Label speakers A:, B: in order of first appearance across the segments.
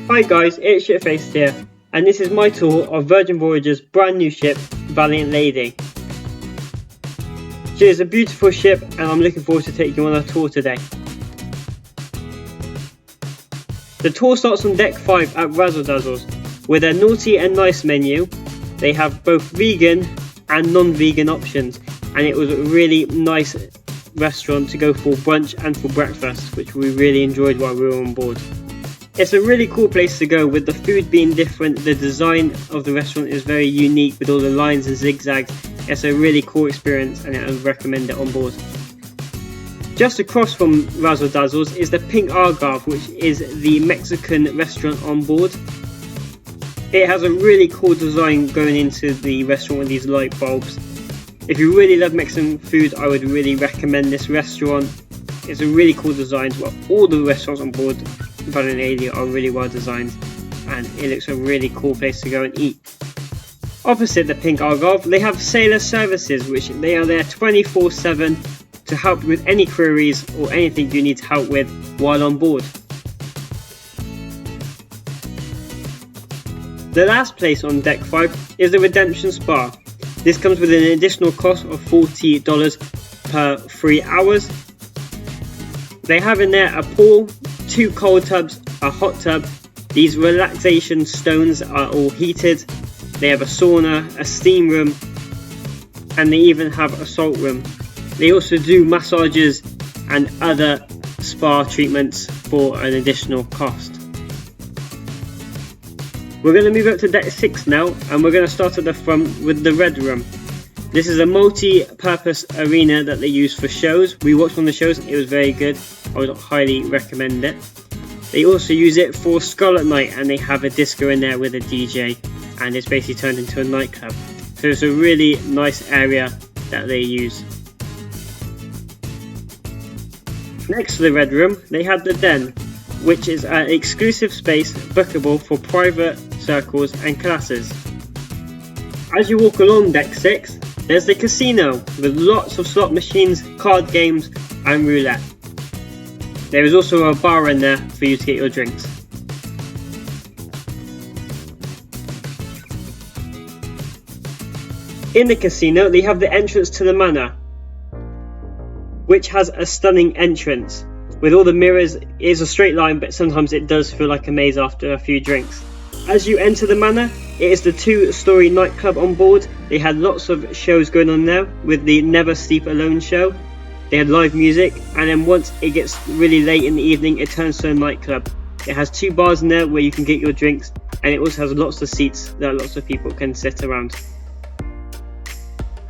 A: Hi guys, it's Shitface here, and this is my tour of Virgin Voyages' brand new ship, Valiant Lady. She is a beautiful ship and I'm looking forward to taking you on a tour today. The tour starts on deck 5 at Razzle Dazzles. With their naughty and nice menu, they have both vegan and non-vegan options, and it was a really nice restaurant to go for brunch and for breakfast, which we really enjoyed while we were on board. It's a really cool place to go, with the food being different. The design of the restaurant is very unique with all the lines and zigzags. It's a really cool experience and I would recommend it on board. Just across from Razzle Dazzles is the Pink Algarve, which is the Mexican restaurant on board. It has a really cool design going into the restaurant with these light bulbs. If you really love Mexican food, I would really recommend this restaurant. It's a really cool design. Well, all the restaurants on board Valiant Lady are really well designed, and it looks a really cool place to go and eat. Opposite the Pink Algarve, they have sailor services, which they are there 24/7 to help with any queries or anything you need help with while on board. The last place on deck 5 is the Redemption Spa. This comes with an additional cost of $40 per 3 hours. They have in there a pool, 2 cold tubs, a hot tub. These relaxation stones are all heated. They have a sauna, a steam room, and they even have a salt room. They also do massages and other spa treatments for an additional cost. We're going to move up to deck 6 now, and we're going to start at the front with the Red Room. This is a multi-purpose arena that they use for shows. We watched one of the shows, it was very good. I would highly recommend it. They also use it for Scarlet Night, and they have a disco in there with a DJ, and it's basically turned into a nightclub. So it's a really nice area that they use. Next to the Red Room, they have the Den, which is an exclusive space bookable for private circles and classes. As you walk along deck 6, there's the casino with lots of slot machines, card games and roulette. There is also a bar in there for you to get your drinks. In the casino, they have the entrance to the manor, which has a stunning entrance. With all the mirrors, it is a straight line, but sometimes it does feel like a maze after a few drinks. As you enter the manor, it is the 2-story nightclub on board. They had lots of shows going on there, with the Never Sleep Alone show. They had live music, and then once it gets really late in the evening, it turns to a nightclub. It has 2 bars in there where you can get your drinks, and it also has lots of seats that lots of people can sit around.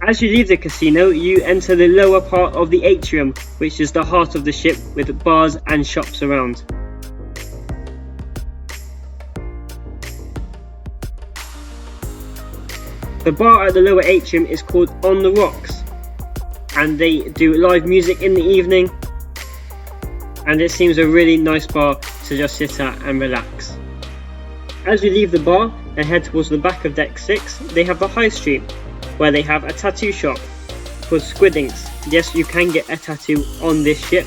A: As you leave the casino, you enter the lower part of the atrium, which is the heart of the ship with bars and shops around. The bar at the lower atrium is called On the Rocks, and they do live music in the evening, and it seems a really nice bar to just sit at and relax. As you leave the bar and head towards the back of deck 6, they have the High Street, where they have a tattoo shop called Squiddinks. Yes, you can get a tattoo on this ship.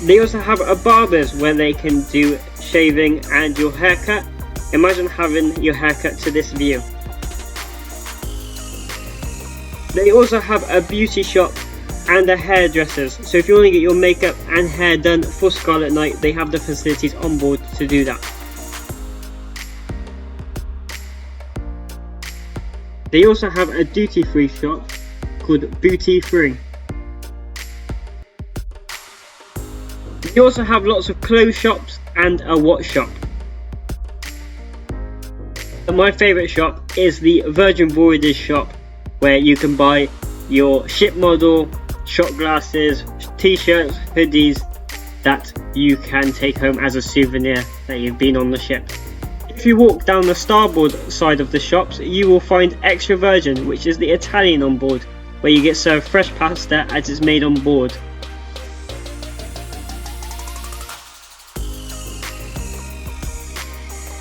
A: They also have a barber's where they can do shaving and your haircut. Imagine having your haircut to this view. They also have a beauty shop and a hairdressers. So if you want to get your makeup and hair done for Scarlet Night, they have the facilities on board to do that. They also have a duty-free shop called Booty Free. They also have lots of clothes shops and a watch shop. And my favourite shop is the Virgin Voyages shop, where you can buy your ship model, shot glasses, t-shirts, hoodies that you can take home as a souvenir that you've been on the ship. If you walk down the starboard side of the shops, you will find Extra Virgin, which is the Italian on board, where you get served fresh pasta as it's made on board.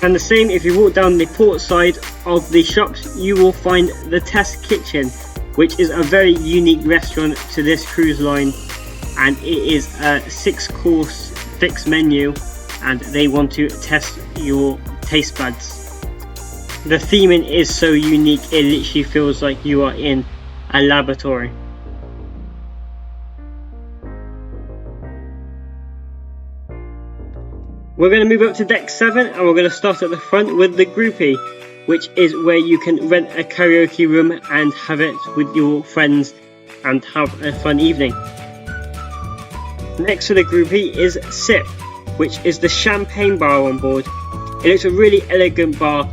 A: And the same if you walk down the port side of the shops, you will find the Test Kitchen, which is a very unique restaurant to this cruise line, and it is a 6-course fixed menu and they want to test your taste buds. The theming is so unique, it literally feels like you are in a laboratory. We're going to move up to deck 7 and we're going to start at the front with the groupie, which is where you can rent a karaoke room and have it with your friends and have a fun evening. Next to the groupie is Sip, which is the champagne bar on board. It looks a really elegant bar.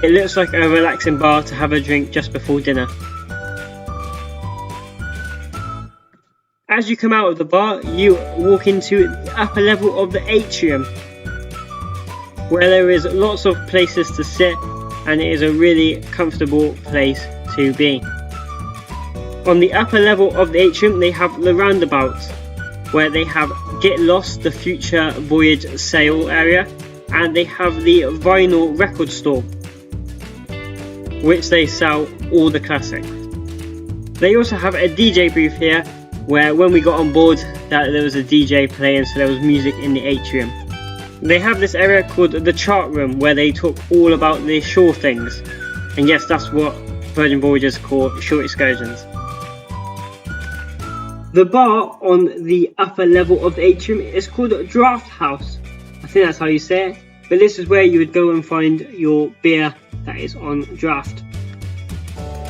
A: It looks like a relaxing bar to have a drink just before dinner. As you come out of the bar, you walk into the upper level of the atrium, where there is lots of places to sit and it is a really comfortable place to be. On the upper level of the atrium they have the roundabout, where they have Get Lost, the future voyage sale area, and they have the vinyl record store, which they sell all the classics. They also have a DJ booth here, where when we got on board that there was a DJ playing, so there was music in the atrium. They have this area called the chart room, where they talk all about the shore things, and yes, that's what Virgin Voyages call shore excursions. The bar on the upper level of the atrium is called Draft House. I think that's how you say it, but this is where you would go and find your beer that is on draft.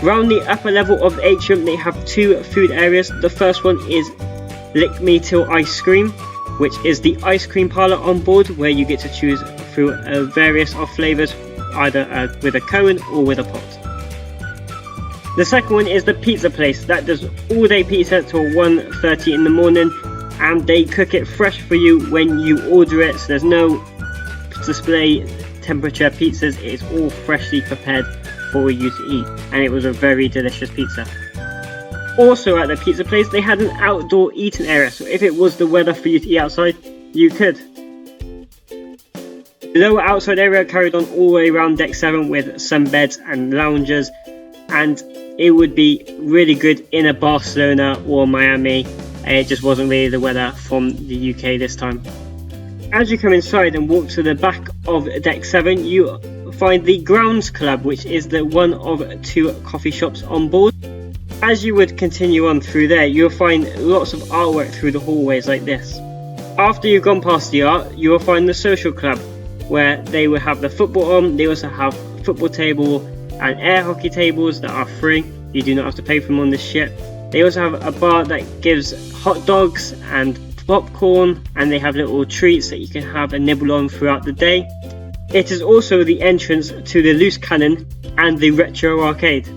A: Around the upper level of the atrium they have two food areas. The first one is Lick Me Till Ice Cream, which is the ice cream parlour on board, where you get to choose through various of flavours, either with a cone or with a pot. The second one is the pizza place that does all day pizza till 1:30 in the morning, and they cook it fresh for you when you order it, so there's no display temperature pizzas, it is all freshly prepared for you to eat, and it was a very delicious pizza. Also at the pizza place they had an outdoor eating area, so if it was the weather for you to eat outside, you could. The lower outside area carried on all the way around deck 7 with some beds and lounges, and it would be really good in a Barcelona or Miami. It just wasn't really the weather from the UK this time. As you come inside and walk to the back of deck 7, you find the Grounds Club, which is the one of two coffee shops on board. As you would continue on through there, you'll find lots of artwork through the hallways like this. After you've gone past the art, you will find the Social Club, where they will have the football on. They also have football table and air hockey tables that are free. You do not have to pay for them on this ship. They also have a bar that gives hot dogs and popcorn, and they have little treats that you can have and nibble on throughout the day. It is also the entrance to the Loose Cannon and the Retro Arcade.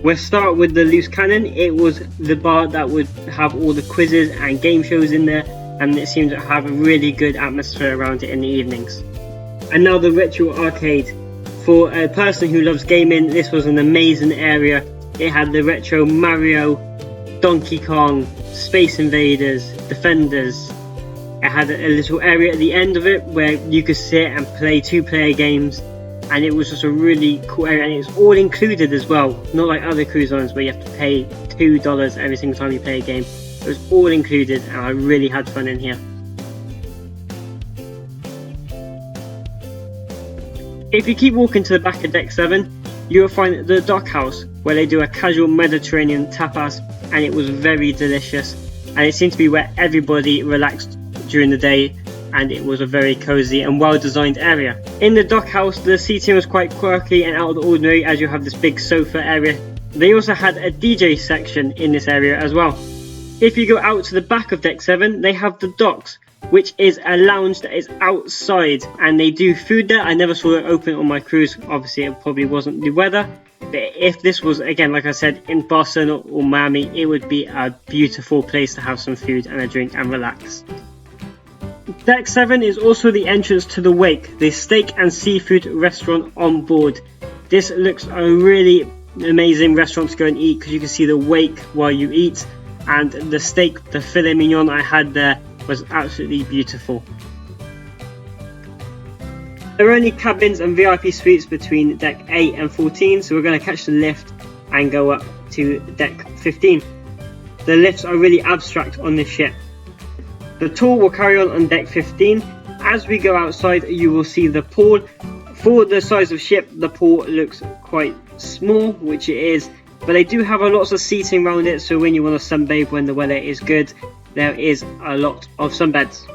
A: We'll start with the Loose Cannon. It was the bar that would have all the quizzes and game shows in there, and it seemed to have a really good atmosphere around it in the evenings. And now the Retro Arcade. For a person who loves gaming, this was an amazing area. It had the retro Mario, Donkey Kong, Space Invaders, Defenders. It had a little area at the end of it where you could sit and play 2-player games, and it was just a really cool area, and it was all included as well, not like other cruise lines where you have to pay $2 every single time you play a game. It was all included, and I really had fun in here. If you keep walking to the back of deck 7, you will find the Dock House, where they do a casual Mediterranean tapas, and it was very delicious, and it seemed to be where everybody relaxed during the day, and it was a very cozy and well designed area. In the Dock House, the seating was quite quirky and out of the ordinary, as you have this big sofa area. They also had a DJ section in this area as well. If you go out to the back of deck 7, they have the Docks, which is a lounge that is outside, and they do food there. I never saw it open on my cruise, obviously it probably wasn't the weather, but if this was, again, like I said, in Barcelona or Miami, it would be a beautiful place to have some food and a drink and relax. Deck 7 is also the entrance to the Wake, the steak and seafood restaurant on board. This looks a really amazing restaurant to go and eat, because you can see the wake while you eat, and the steak, the filet mignon I had there, was absolutely beautiful. There are only cabins and VIP suites between deck 8 and 14, so we're going to catch the lift and go up to deck 15. The lifts are really abstract on this ship. The tour will carry on deck 15. As we go outside, you will see the pool. For the size of ship, the pool looks quite small, which it is, but they do have a lots of seating around it, so when you want to sunbathe when the weather is good, there is a lot of sunbeds.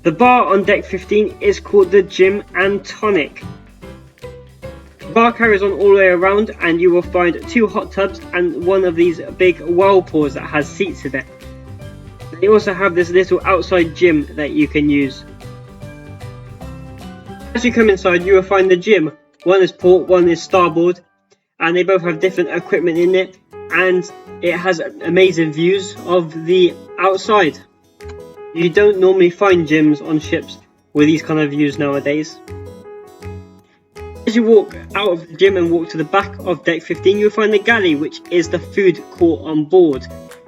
A: The bar on deck 15 is called the Gym and Tonic. The bar carries on all the way around, and you will find 2 hot tubs and one of these big whirlpools that has seats in it. They also have this little outside gym that you can use. As you come inside, you will find the gym. One is port, one is starboard, and they both have different equipment in it, and it has amazing views of the outside. You don't normally find gyms on ships with these kind of views nowadays. As you walk out of the gym and walk to the back of deck 15, you'll find the galley, which is the food court on board.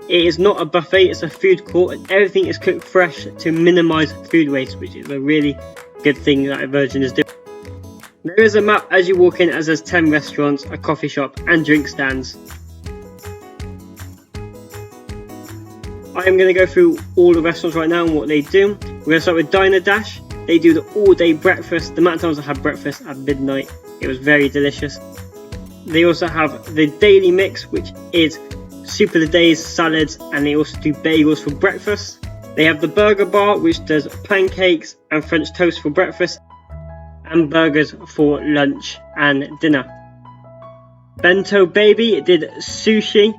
A: It is not a buffet, it's a food court, and everything is cooked fresh to minimise food waste, which is a really good thing that Virgin is doing. There is a map as you walk in, as there's 10 restaurants, a coffee shop and drink stands. I am going to go through all the restaurants right now and what they do. We're going to start with Diner Dash. They do the all day breakfast. The amount of times I had breakfast at midnight, it was very delicious. They also have the Daily Mix, which is soup of the days, salads, and they also do bagels for breakfast. They have the Burger Bar, which does pancakes and French toast for breakfast, and burgers for lunch and dinner. Bento Baby did sushi.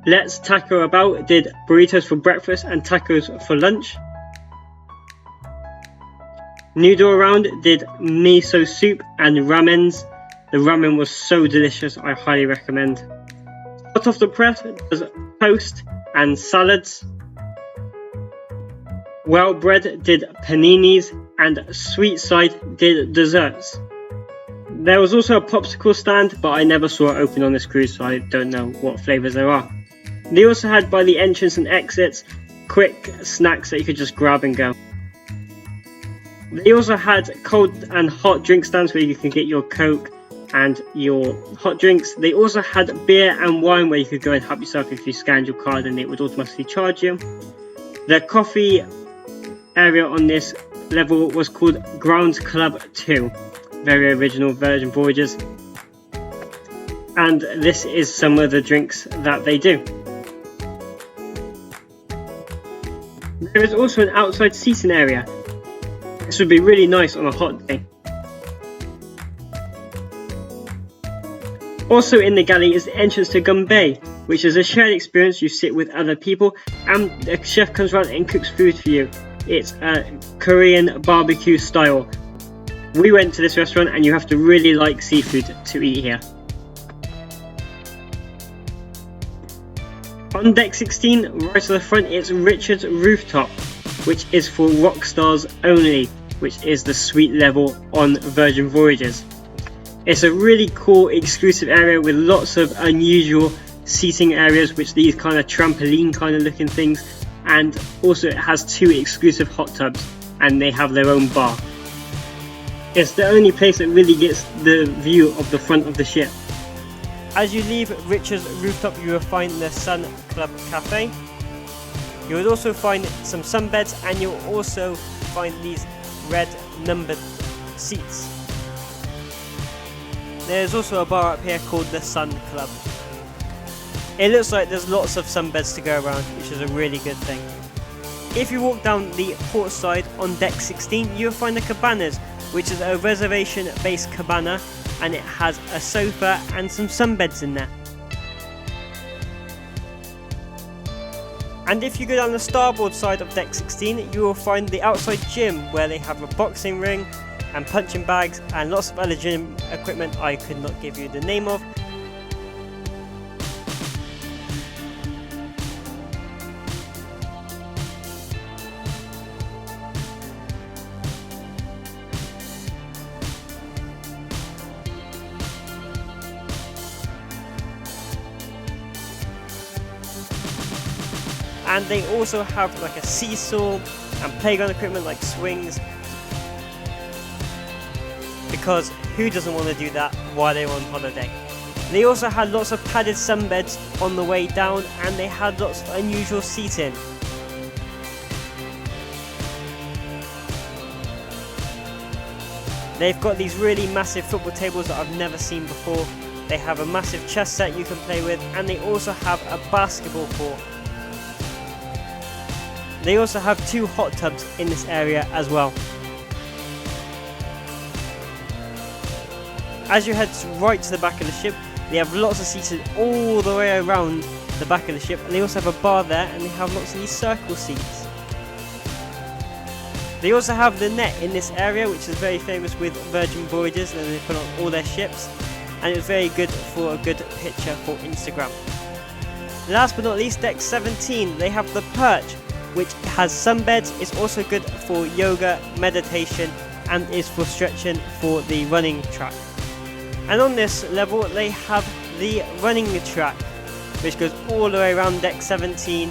A: Let's Taco About did burritos for breakfast and tacos for lunch. Noodle Around did miso soup and ramens. The ramen was so delicious, I highly recommend. Hot Off the Press does toast and salads. Well Bread did paninis, and Sweet Side did desserts. There was also a popsicle stand, but I never saw it open on this cruise, so I don't know what flavours there are. They also had, by the entrance and exits, quick snacks that you could just grab and go. They also had cold and hot drink stands where you can get your Coke and your hot drinks. They also had beer and wine where you could go and help yourself if you scanned your card and it would automatically charge you. The coffee area on this level was called Grounds Club 2. Very original Virgin Voyages. And this is some of the drinks that they do. There is also an outside seating area. This would be really nice on a hot day. Also in the galley is the entrance to Gumbay, which is a shared experience. You sit with other people and the chef comes around and cooks food for you. It's a Korean barbecue style. We went to this restaurant and you have to really like seafood to eat here. On deck 16, right to the front, it's Richard's Rooftop, which is for rock stars only, which is the suite level on Virgin Voyages. It's a really cool exclusive area with lots of unusual seating areas, which these kind of trampoline kind of looking things, and also it has 2 exclusive hot tubs and they have their own bar. It's the only place that really gets the view of the front of the ship. As you leave Richard's Rooftop, you will find the Sun Club Cafe. You will also find some sunbeds, and you'll also find these red numbered seats. There's also a bar up here called the Sun Club. It looks like there's lots of sunbeds to go around, which is a really good thing. If you walk down the port side on deck 16, you'll find the Cabanas, which is a reservation based cabana, and it has a sofa and some sunbeds in there. And if you go down the starboard side of deck 16, you will find the outside gym where they have a boxing ring and punching bags and lots of other gym equipment I could not give you the name of. And they also have like a seesaw and playground equipment like swings, because Who doesn't want to do that while they're on holiday? They also had lots of padded sunbeds on the way down, and they had lots of unusual seating. They've got these really massive football tables that I've never seen before. They have a massive chess set you can play with, and they also have a basketball court. They also have 2 hot tubs in this area as well. As you head right to the back of the ship, they have lots of seating all the way around the back of the ship, and they also have a bar there, and they have lots of these circle seats. They also have the net in this area, which is very famous with Virgin Voyages, and they put on all their ships, and it's very good for a good picture for Instagram. Last but not least, deck 17, they have the Perch, which has sunbeds. It's also good for yoga, meditation, and is for stretching for the running track. And on this level, they have the running track, which goes all the way around deck 17.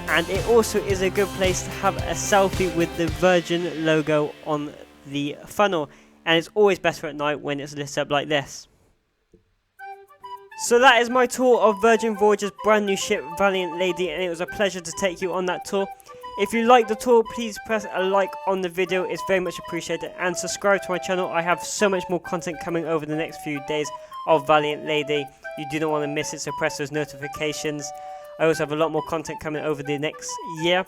A: And it also is a good place to have a selfie with the Virgin logo on the funnel. And it's always better at night when it's lit up like this. So that is my tour of Virgin Voyages' brand new ship, Valiant Lady, and it was a pleasure to take you on that tour. If you liked the tour, please press a like on the video, it's very much appreciated, and subscribe to my channel. I have so much more content coming over the next few days of Valiant Lady. You do not want to miss it, so press those notifications. I also have a lot more content coming over the next year.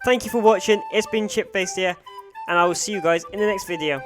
A: Thank you for watching, it's been Chipfaced here, and I will see you guys in the next video.